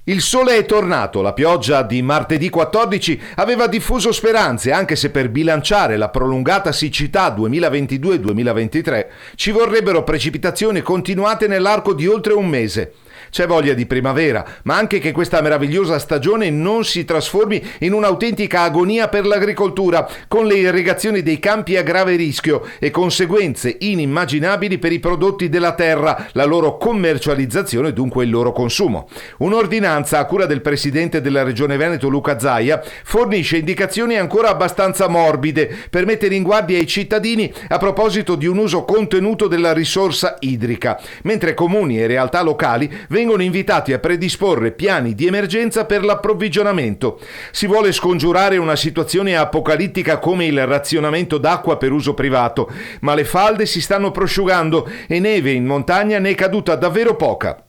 Il sole è tornato, la pioggia di martedì 14 aveva diffuso speranze, anche se per bilanciare la prolungata siccità 2022-2023 ci vorrebbero precipitazioni continuate nell'arco di oltre un mese. C'è voglia di primavera, ma anche che questa meravigliosa stagione non si trasformi in un'autentica agonia per l'agricoltura, con le irrigazioni dei campi a grave rischio e conseguenze inimmaginabili per i prodotti della terra, la loro commercializzazione e dunque il loro consumo. Un'ordinanza a cura del presidente della Regione Veneto Luca Zaia fornisce indicazioni ancora abbastanza morbide per mettere in guardia i cittadini a proposito di un uso contenuto della risorsa idrica, mentre comuni e realtà locali vengono invitati a predisporre piani di emergenza per l'approvvigionamento. Si vuole scongiurare una situazione apocalittica come il razionamento d'acqua per uso privato, ma le falde si stanno prosciugando e neve in montagna ne è caduta davvero poca.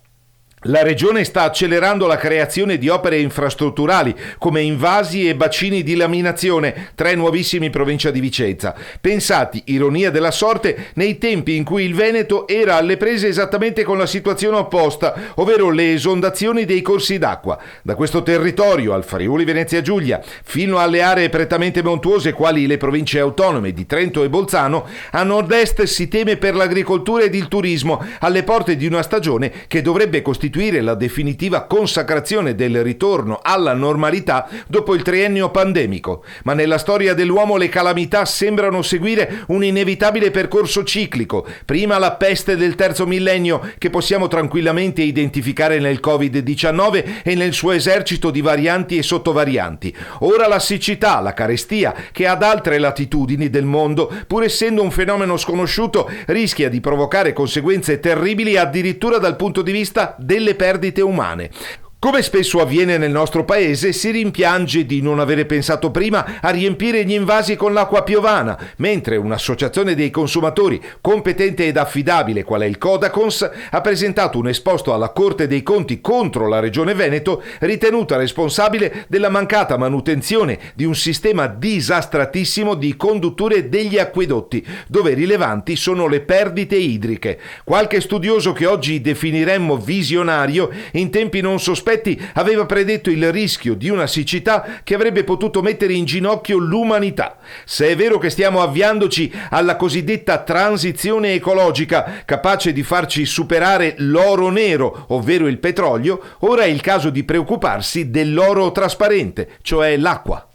La Regione sta accelerando la creazione di opere infrastrutturali come invasi e bacini di laminazione, 3 nuovissimi in provincia di Vicenza, pensati, ironia della sorte, nei tempi in cui il Veneto era alle prese esattamente con la situazione opposta, ovvero le esondazioni dei corsi d'acqua. Da questo territorio, al Friuli Venezia Giulia, fino alle aree prettamente montuose quali le province autonome di Trento e Bolzano, a nord-est si teme per l'agricoltura ed il turismo, alle porte di una stagione che dovrebbe costituire la definitiva consacrazione del ritorno alla normalità dopo il triennio pandemico. Ma nella storia dell'uomo le calamità sembrano seguire un inevitabile percorso ciclico. Prima la peste del terzo millennio, che possiamo tranquillamente identificare nel Covid-19 e nel suo esercito di varianti e sottovarianti. Ora la siccità, la carestia, che ad altre latitudini del mondo, pur essendo un fenomeno sconosciuto, rischia di provocare conseguenze terribili addirittura dal punto di vista delle perdite umane. Come spesso avviene nel nostro paese, si rimpiange di non avere pensato prima a riempire gli invasi con l'acqua piovana, mentre un'associazione dei consumatori competente ed affidabile, qual è il Codacons, ha presentato un esposto alla Corte dei Conti contro la Regione Veneto, ritenuta responsabile della mancata manutenzione di un sistema disastratissimo di condutture degli acquedotti, dove rilevanti sono le perdite idriche. Qualche studioso che oggi definiremmo visionario, in tempi non sospetti, aveva predetto il rischio di una siccità che avrebbe potuto mettere in ginocchio l'umanità. Se è vero che stiamo avviandoci alla cosiddetta transizione ecologica, capace di farci superare l'oro nero, ovvero il petrolio, ora è il caso di preoccuparsi dell'oro trasparente, cioè l'acqua.